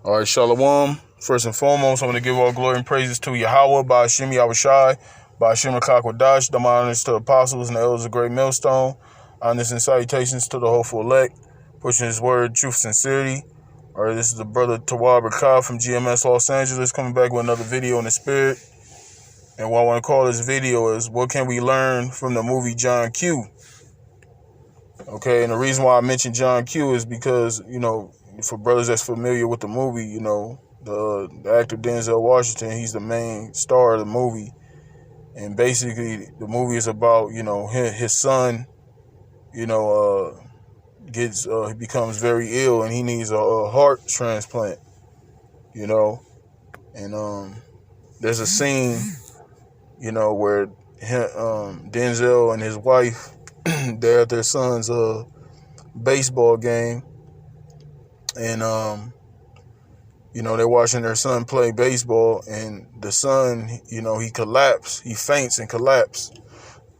All right, Shalom. First and foremost, I want to give all glory and praises to YAHAWAH, by YAHAWASHI, by Rawchaa Qadash, the honors to the apostles and the elders of great millstone. Honors and salutations to the hopeful elect, pushing his word, truth, sincerity. All right, this is the brother Tawab Rakab from GMS Los Angeles, coming back with another video in the spirit. And what I want to call this video is, what can we learn from the movie John Q? Okay, and the reason why I mentioned John Q is because, for brothers that's familiar with the movie, the actor Denzel Washington, he's the main star of the movie. And basically, the movie is about, his son, he becomes very ill and he needs a heart transplant, And there's a scene, where Denzel and his wife, they're at their son's baseball game. And, they're watching their son play baseball, and the son, he collapsed. He faints and collapsed,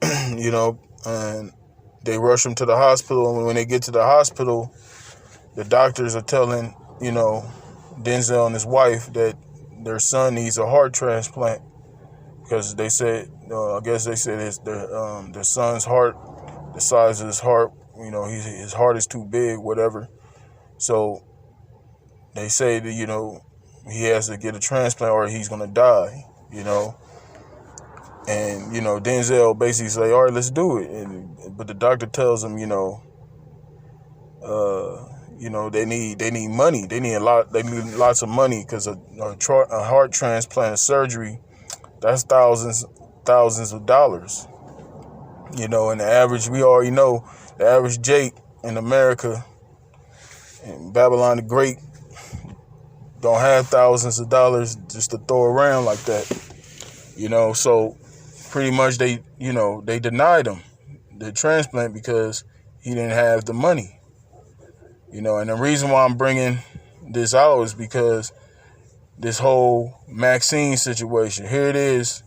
and they rush him to the hospital. And when they get to the hospital, the doctors are telling, Denzel and his wife that their son needs a heart transplant because they said, I guess they said their son's heart, the size of his heart, his heart is too big, whatever. So they say that, he has to get a transplant or he's going to die, And, Denzel basically say, all right, let's do it. But the doctor tells him, they need money. They need lots of money because a heart transplant, a surgery, that's thousands of dollars. And the average, we already know, the average Jake in America, and Babylon the Great, don't have thousands of dollars just to throw around like that. So pretty much they denied him the transplant because he didn't have the money. And the reason why I'm bringing this out is because this whole Maxine situation. Here it is.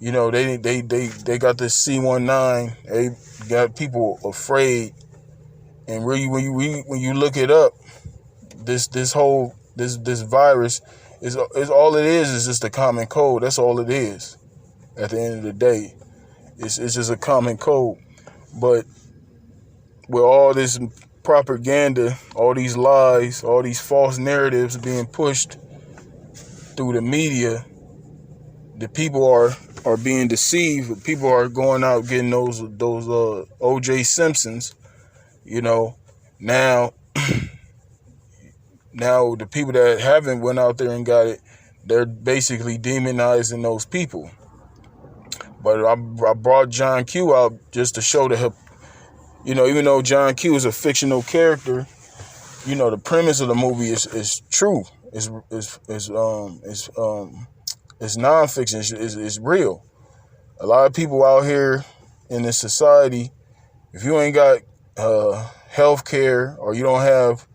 They got this C-19. They got people afraid. And really, when you look it up, this virus is all it is just a common cold. That's all it is. At the end of the day, it's just a common cold. But with all this propaganda, all these lies, all these false narratives being pushed through the media, the people are being deceived. People are going out getting those O.J. Simpsons. Now the people that haven't went out there and got it, they're basically demonizing those people. But I brought John Q out just to show that, even though John Q is a fictional character, the premise of the movie is true. It's nonfiction. It's real. A lot of people out here in this society, if you ain't got health care or you don't have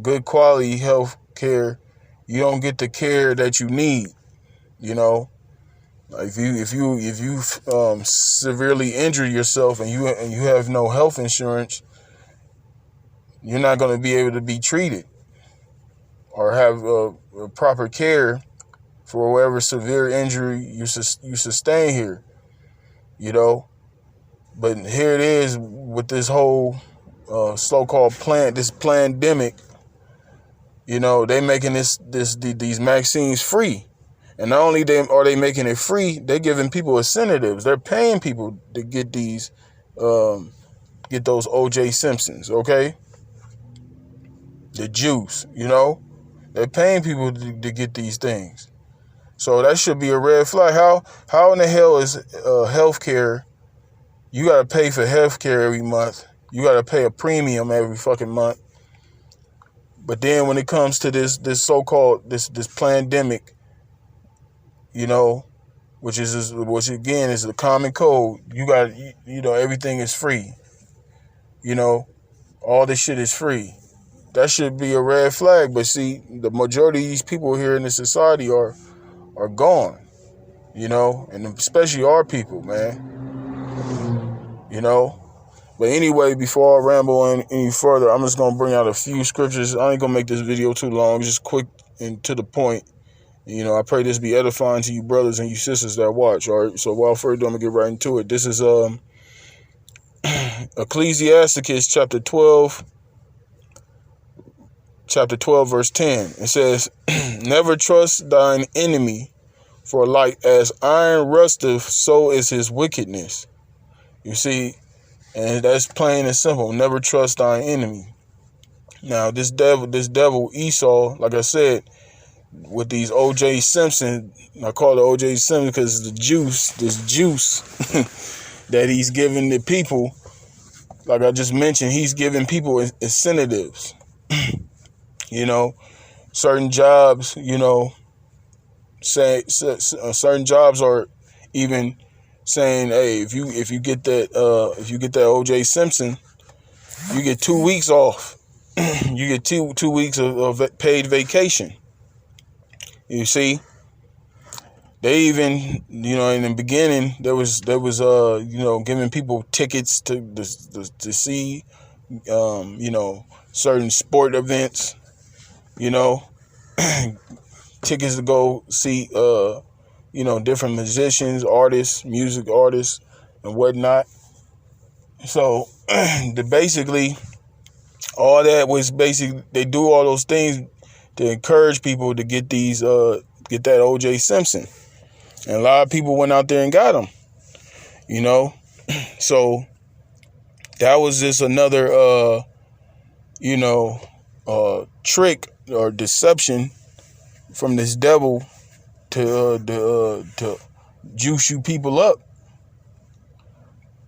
good quality health care, you don't get the care that you need. If you severely injure yourself and you have no health insurance, you're not going to be able to be treated or have proper care for whatever severe injury you sustain here. But here it is with this whole so-called this pandemic. They making these vaccines free. And not only are they making it free, they're giving people incentives. They're paying people to get those O.J. Simpsons, okay? The juice, They're paying people to get these things. So that should be a red flag. How in the hell is healthcare? You got to pay for healthcare every month. You got to pay a premium every fucking month. But then when it comes to this so-called this pandemic, which again is the common code. You got, everything is free. All this shit is free. That should be a red flag. But see, the majority of these people here in this society are gone. And especially our people, man. But But anyway, before I ramble any further, I'm just going to bring out a few scriptures. I ain't going to make this video too long, just quick and to the point. You know, I pray this be edifying to you brothers and you sisters that watch, all right? So without further ado, I'm going to get right into it. This is Ecclesiasticus chapter 12, verse 10. It says, never trust thine enemy, for like as iron rusteth, so is his wickedness. You see, and that's plain and simple. Never trust thine enemy. Now, this devil Esau, like I said, with these O.J. Simpson, I call it O.J. Simpson because this juice that he's giving the people, like I just mentioned, he's giving people incentives. You know, certain jobs, you know, certain jobs are even saying, hey, if you get that O.J. Simpson, you get 2 weeks off. You get two weeks of paid vacation. You see, they even, you know, in the beginning there was you know, giving people tickets to see you know, certain sport events, you know, tickets to go see you know, different musicians, artists, music artists, and whatnot. So basically, all that was basically, they do all those things to encourage people to get these get that O.J. Simpson, and a lot of people went out there and got him. You know, so that was just another you know, trick or deception from this devil to juice you people up.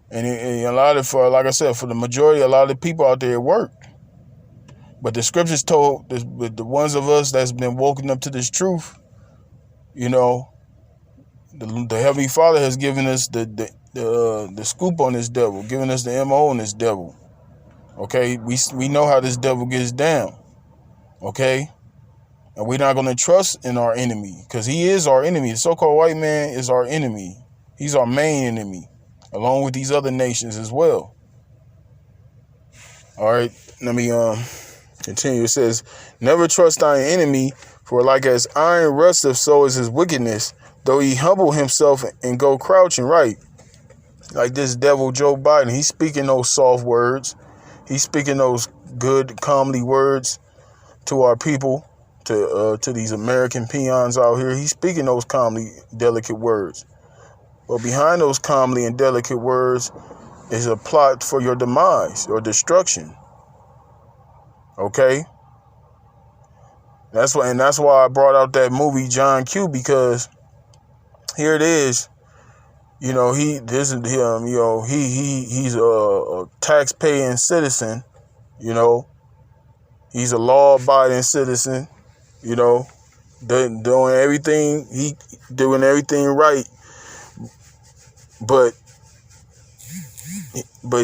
And a lot of, like I said, for the majority, a lot of the people out there, it worked. But the scriptures told the ones of us that's been woken up to this truth, you know, the Heavenly Father has given us the scoop on this devil, given us the MO on this devil. Okay, we know how this devil gets down. Okay, and we're not going to trust in our enemy, because he is our enemy. The so-called white man is our enemy. He's our main enemy, along with these other nations as well. All right, let me continue. It says, never trust thine enemy, for like as iron rusteth, so is his wickedness, though he humble himself and go crouching. Right, like this devil Joe Biden, he's speaking those soft words. He's speaking those good, comely words to our people, to these American peons out here. He's speaking those calmly, delicate words. But behind those calmly and delicate words is a plot for your demise or destruction. Okay? That's why I brought out that movie John Q, because here it is. You know, he's a tax-paying citizen. You know, he's a law-abiding citizen. You know, doing everything right, but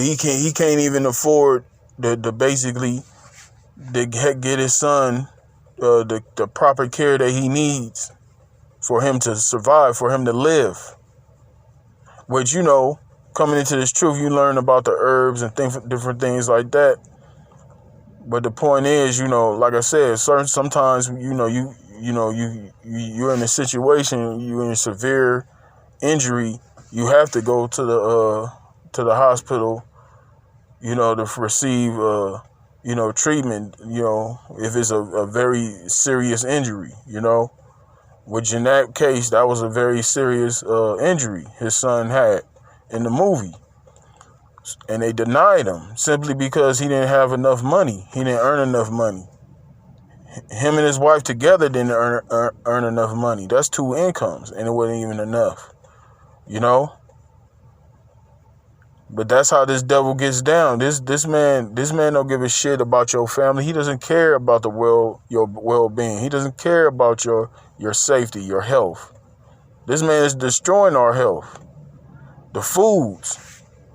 he can't even afford to basically to get his son the proper care that he needs for him to survive, for him to live. Which, you know, coming into this truth, you learn about the herbs and different things like that. But the point is, you know, like I said, sometimes, you know, you're in a situation, you're in a severe injury, you have to go to the hospital, you know, to receive you know, treatment, you know, if it's a very serious injury, you know, which in that case, that was a very serious injury his son had in the movie. And they denied him simply because he didn't have enough money. He didn't earn enough money. Him and his wife together didn't earn enough money. That's 2 incomes, and it wasn't even enough, you know. But that's how this devil gets down. This man don't give a shit about your family. He doesn't care about your well-being. He doesn't care about your safety, your health. This man is destroying our health. The foods,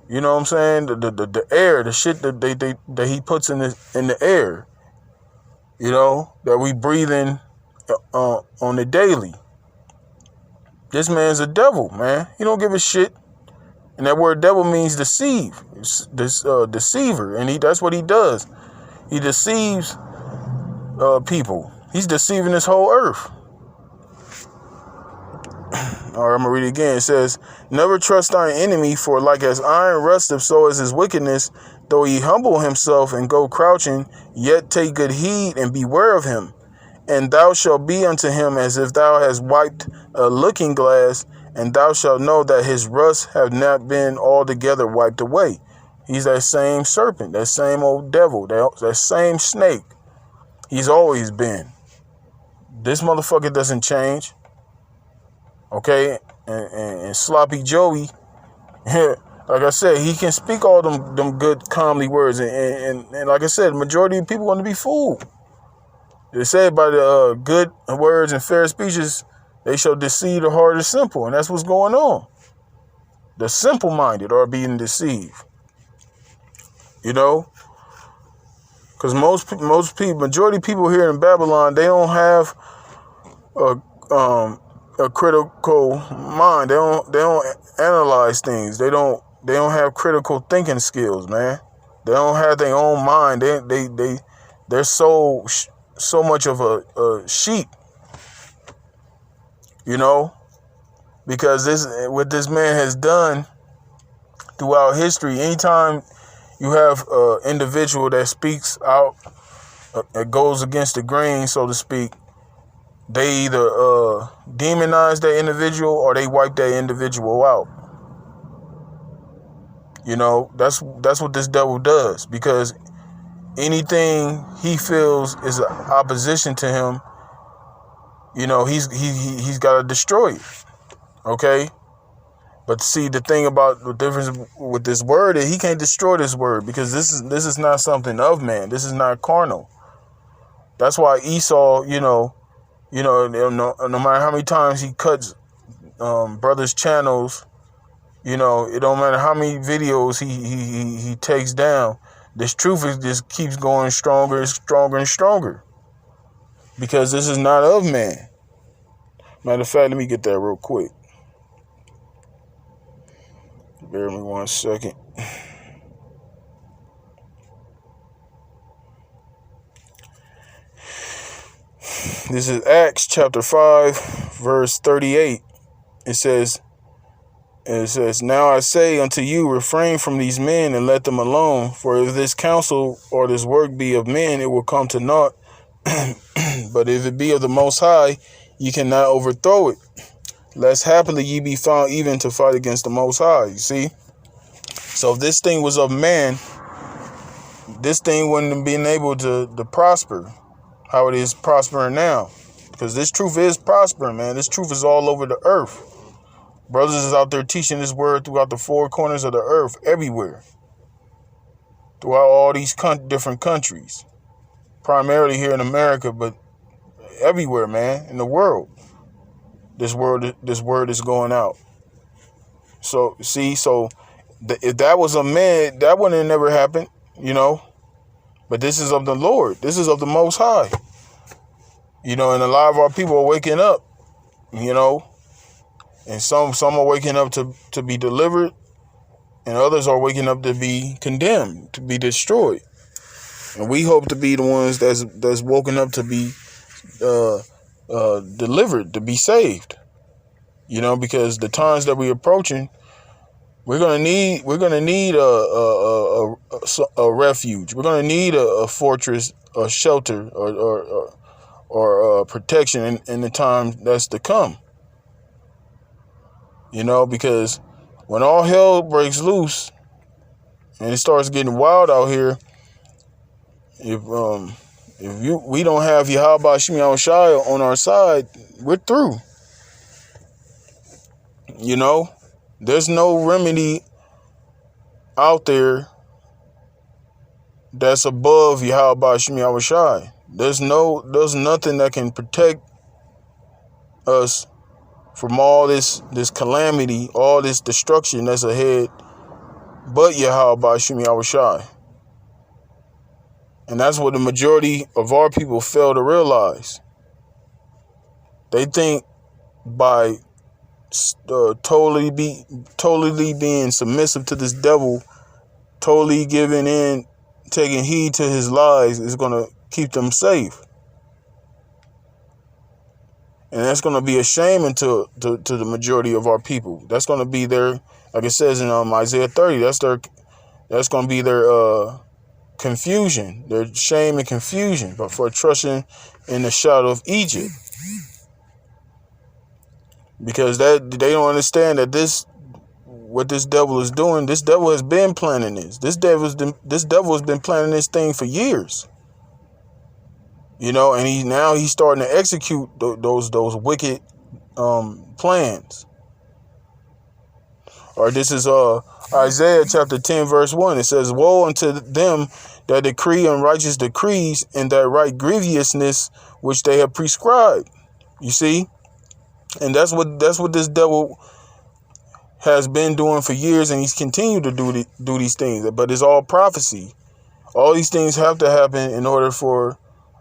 you know what I'm saying? The air, the shit that he puts in the air, you know, that we breathe in on the daily. This man's a devil, man. He don't give a shit. And that word devil means deceive, deceiver. And that's what he does. He deceives people. He's deceiving this whole earth. All right, I'm going to read it again. It says, never trust thine enemy, for like as iron rusteth, so is his wickedness. Though he humble himself and go crouching, yet take good heed and beware of him. And thou shalt be unto him as if thou hast wiped a looking glass, and thou shalt know that his rust have not been altogether wiped away. He's that same serpent, that same old devil, that same snake. He's always been. This motherfucker doesn't change. Okay? And Sloppy Joey, like I said, he can speak all them good, calmly words. And like I said, the majority of people want to be fooled. They say by the good words and fair speeches, they shall deceive the heart of the simple. And that's what's going on. The simple-minded are being deceived. You know? Because majority of people here in Babylon, they don't have a critical mind. They don't analyze things. They don't have critical thinking skills, man. They don't have their own mind. They're so much of a sheep, you know, because what this man has done throughout history. Anytime you have an individual that speaks out, that goes against the grain, so to speak, they either demonize that individual or they wipe that individual out. You know, that's what this devil does, because anything he feels is an opposition to him, you know, he's got to destroy it. Okay? But see, the thing about the difference with this word is he can't destroy this word, because this is not something of man. This is not carnal. That's why Esau, no matter how many times he cuts brothers' channels, it don't matter how many videos he takes down. This truth just keeps going stronger and stronger and stronger, because this is not of man. Matter of fact, let me get that real quick. Bear with me 1 second. This is Acts chapter 5, verse 38. It says, now I say unto you, refrain from these men and let them alone. For if this counsel or this work be of men, it will come to naught. But if it be of the Most High, ye cannot overthrow it. Lest happily ye be found even to fight against the Most High. You see? So if this thing was of man, this thing wouldn't have been able to prosper how it is prospering now. Because this truth is prospering, man. This truth is all over the earth. Brothers is out there teaching this word throughout the four corners of the earth, everywhere. Throughout all these different countries. Primarily here in America, but everywhere, man, in the world. This word is going out. So, see, if that was a man, that wouldn't have never happened, But this is of the Lord. This is of the Most High. And a lot of our people are waking up, And some are waking up to be delivered, and others are waking up to be condemned, to be destroyed. And we hope to be the ones that's woken up to be delivered, to be saved. Because the times that we're approaching, we're gonna need a refuge. We're gonna need a fortress, a shelter, or protection in the time that's to come. Because when all hell breaks loose and it starts getting wild out here, if we don't have YAHAWASHI on our side, we're through. There's no remedy out there that's above YAHAWASHI. There's nothing that can protect us from all this calamity, all this destruction that's ahead, but YAHAWASHI. And that's what the majority of our people fail to realize. They think by totally being submissive to this devil, totally giving in, taking heed to his lies, is going to keep them safe. And that's going to be a shame to the majority of our people. That's going to be their, like it says in Isaiah 30, that's going to be their confusion, their shame and confusion, but for trusting in the shadow of Egypt. Because that they don't understand that what this devil is doing. This devil has been planning this. This devil has been planning this thing for years. You know, and he's starting to execute those wicked plans. Or this is Isaiah chapter 10 verse 1. It says, "Woe unto them that decree unrighteous decrees, and that write grievousness which they have prescribed." You see, and that's what this devil has been doing for years, and he's continued to do these things. But it's all prophecy. All these things have to happen in order for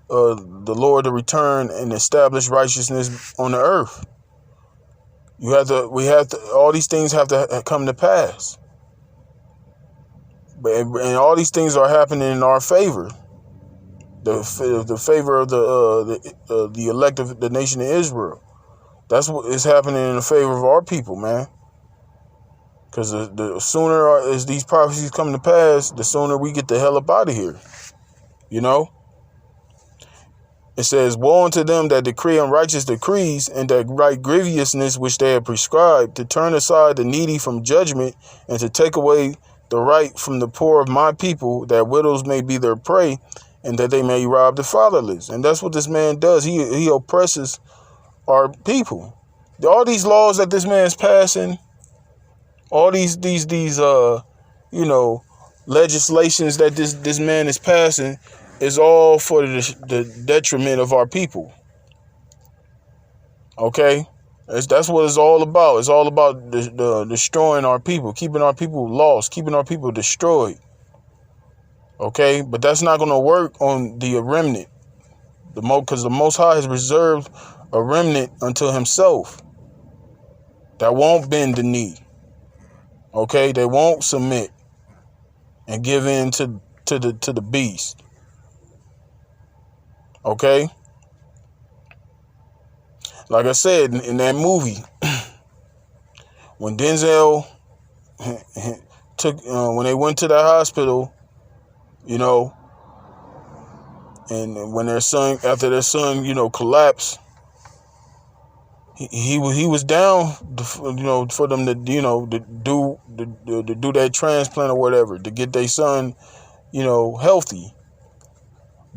the Lord to return and establish righteousness on the earth. All these things have to come to pass. And all these things are happening in our favor. The favor of the elect of the nation of Israel. That's what is happening in the favor of our people, man. Because the sooner as these prophecies come to pass, the sooner we get the hell up out of here. You know? It says, "Woe unto them that decree unrighteous decrees, and that write grievousness which they have prescribed, to turn aside the needy from judgment, and to take away the right from the poor of my people, that widows may be their prey, and that they may rob the fatherless." And that's what this man does. He oppresses our people. All these laws that this man is passing, all these legislations that this man is passing, is all for the detriment of our people. Okay? That's what it's all about. It's all about destroying our people, keeping our people lost, keeping our people destroyed. Okay? But that's not going to work on the remnant. Because the Most High has reserved a remnant unto himself that won't bend the knee. Okay? They won't submit and give in to the beast. Okay? Like I said in that movie, when Denzel when they went to the hospital, you know, and when after their son, collapsed, he was down, for them to, to do that transplant or whatever, to get their son, healthy.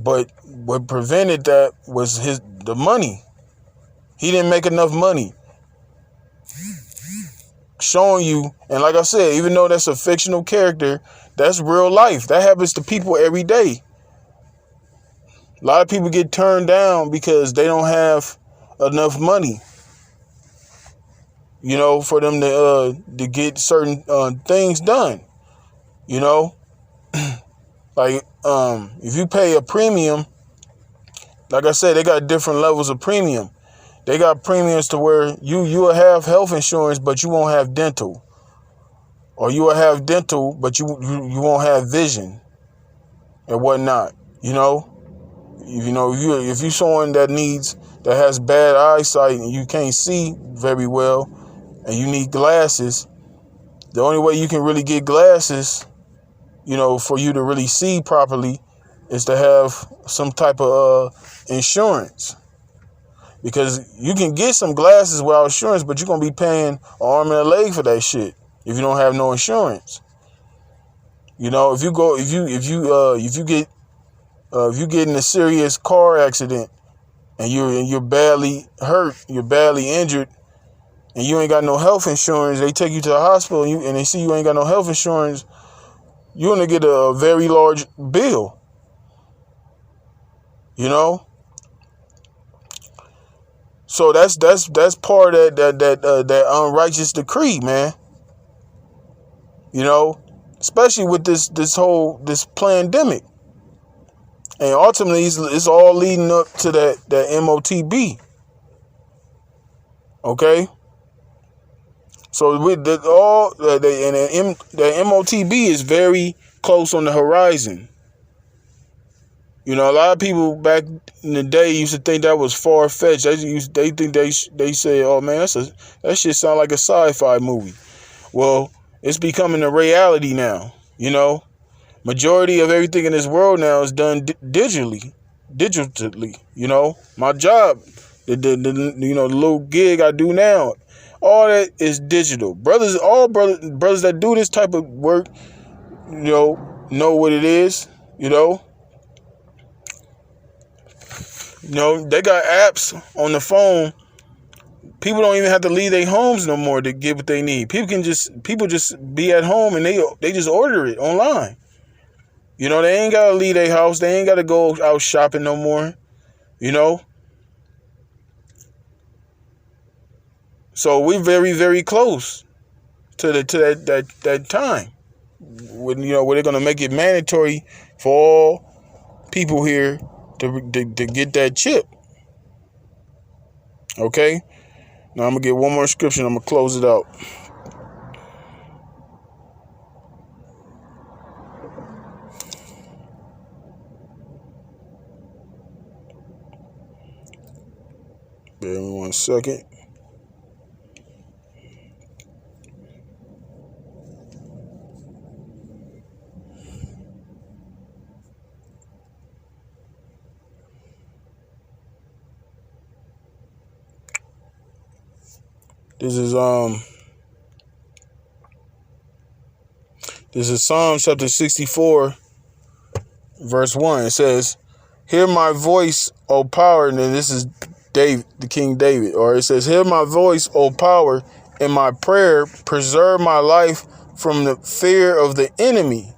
But what prevented that was the money. He didn't make enough money. Showing you, and like I said, even though that's a fictional character, that's real life. That happens to people every day. A lot of people get turned down because they don't have enough money, for them to get certain things done. Like, if you pay a premium, like I said, they got different levels of premium. They got premiums to where you will have health insurance, but you won't have dental. Or you will have dental, but you won't have vision and whatnot. If you're someone that has bad eyesight and you can't see very well and you need glasses, the only way you can really get glasses, for you to really see properly, is to have some type of insurance. Because you can get some glasses without insurance, but you're going to be paying an arm and a leg for that shit if you don't have no insurance. If you get in a serious car accident and you're badly hurt, you're badly injured, and you ain't got no health insurance, they take you to the hospital and they see you ain't got no health insurance, you're going to get a very large bill. So that's part of that unrighteous decree, man. Especially with this pandemic. And ultimately it's all leading up to that MOTB. Okay? So with the MOTB is very close on the horizon. You know, a lot of people back in the day used to think that was far fetched. They say, "Oh man, that shit sound like a sci-fi movie." Well, it's becoming a reality now. You know, majority of everything in this world now is done digitally. You know, my job, the little gig I do now, all that is digital. Brothers that do this type of work, know what it is. They got apps on the phone. People don't even have to leave their homes no more to get what they need. People just be at home and they just order it online. They ain't gotta leave their house. They ain't gotta go out shopping no more. So we're very, very close to that time when where they're gonna make it mandatory for all people here to get that chip. Okay. Now I'm gonna get one more scripture and I'm gonna close it out. Bear with me 1 second. This is Psalm chapter 64, verse 1. It says, "Hear my voice, O power," and then this is David, the King David. Or it says, "Hear my voice, O power, in my prayer, preserve my life from the fear of the enemy.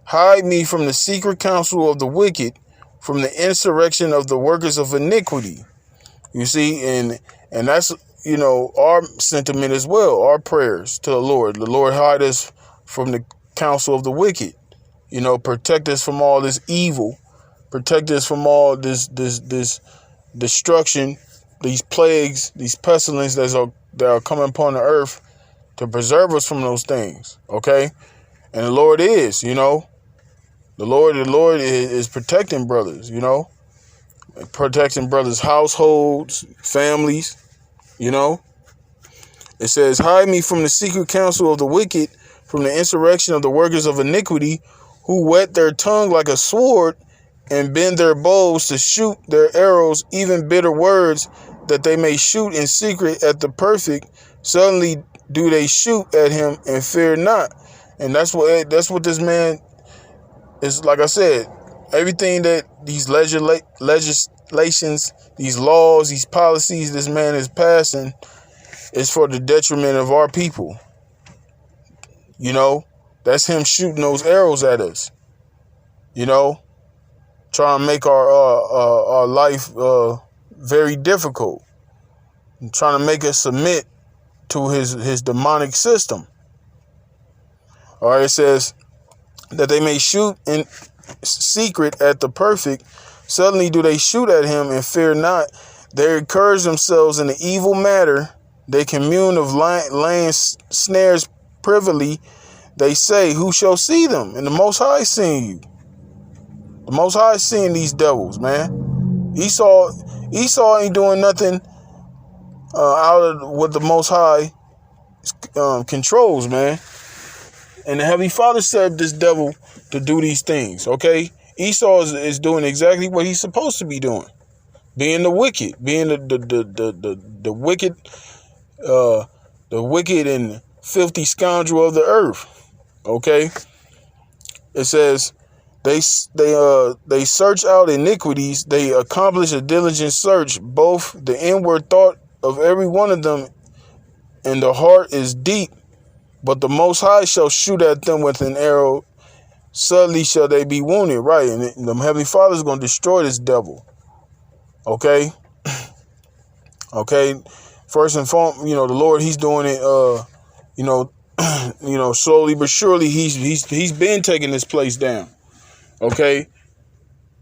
Hide me from the secret counsel of the wicked, from the insurrection of the workers of iniquity." You see, and that's our sentiment as well, our prayers to the Lord. The Lord hide us from the counsel of the wicked. Protect us from all this evil. Protect us from all this destruction, these plagues, these pestilences that are coming upon the earth, to preserve us from those things. Okay? And the Lord is, the Lord is protecting brothers, protecting brothers' households, families. It says, "Hide me from the secret counsel of the wicked, from the insurrection of the workers of iniquity, who whet their tongue like a sword and bend their bows to shoot their arrows, even bitter words, that they may shoot in secret at the perfect. Suddenly do they shoot at him and fear not." And that's what this man is. Like I said, everything that these legislations, these laws, these policies this man is passing is for the detriment of our people. That's him shooting those arrows at us. Trying to make our life very difficult, and trying to make us submit to his demonic system. All right, it says that they may shoot in secret at the perfect. Suddenly do they shoot at him and fear not. They encourage themselves in the evil matter. They commune of laying snares privily. They say, "Who shall see them?" And the Most High seeing you. The Most High seeing these devils, man. Esau ain't doing nothing out of what the Most High controls, man. And the Heavenly Father said this devil to do these things, okay? Esau is doing exactly what he's supposed to be doing. Being the wicked. Being the wicked... the wicked and filthy scoundrel of the earth. Okay, it says they search out iniquities. They accomplish a diligent search, both the inward thought of every one of them, and the heart is deep. But the Most High shall shoot at them with an arrow. Suddenly shall they be wounded. Right, and the Heavenly Father is going to destroy this devil. Okay. Okay. First and foremost, the Lord, he's doing it, slowly but surely. He's been taking this place down. Okay.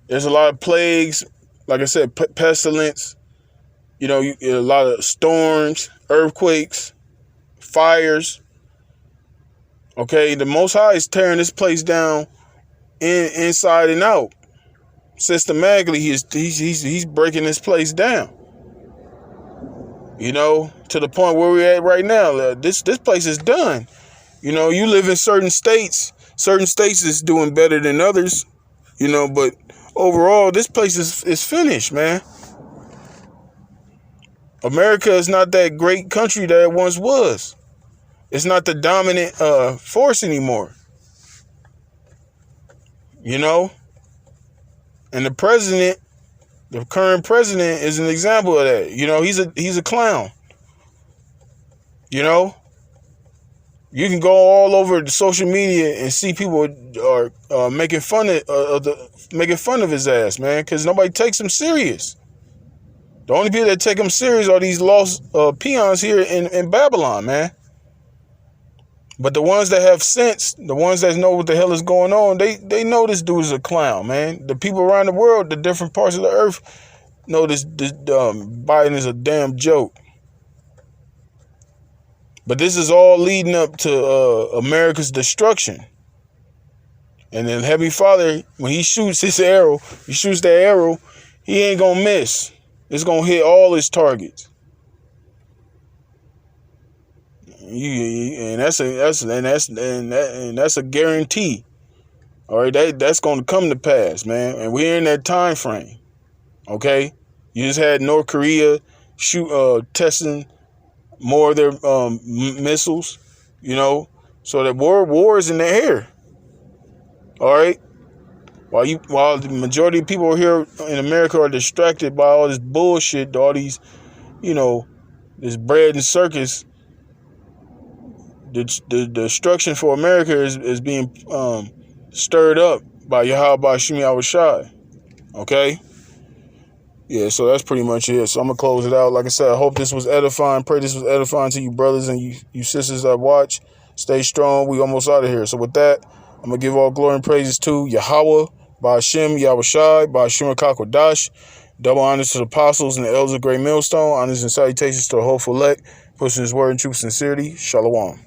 There's a lot of plagues, like I said, pestilence, a lot of storms, earthquakes, fires. Okay, the Most High is tearing this place down inside and out. Systematically, he's breaking this place down. You know, to the point where we're at right now. This place is done. You know, you live in certain states. Certain states is doing better than others. You know, but overall, this place is finished, man. America is not that great country that it once was. It's not the dominant force anymore. You know? And the current president is an example of that. You know, he's a clown. You know? You can go all over the social media and see people are making fun of his ass, man, because nobody takes him serious. The only people that take him serious are these lost peons here in Babylon, man. But the ones that have sense, the ones that know what the hell is going on, they know this dude is a clown, man. The people around the world, the different parts of the earth, know this Biden is a damn joke. But this is all leading up to America's destruction. And then Heavenly Father, when he shoots that arrow, he ain't gonna miss. It's gonna hit all his targets. And that's a guarantee. All right, that's gonna come to pass, man. And we're in that time frame. Okay, you just had North Korea testing more of their missiles. You know, so that war is in the air. All right. While the majority of people here in America are distracted by all this bullshit, all these, you know, this bread and circus, the destruction for America is being stirred up by YAHAWASHI. Okay? Yeah, so that's pretty much it. So I'm going to close it out. Like I said, I hope this was edifying. Pray this was edifying to you brothers and you sisters that watch. Stay strong. We almost out of here. So with that, I'm going to give all glory and praises to YAHAWAH, YAHAWASHI, Rawchaa Qadash. Double honors to the apostles and the elders of Great Millstone. Honors and salutations to the hopeful elect, pushing his word in true sincerity. Shalom.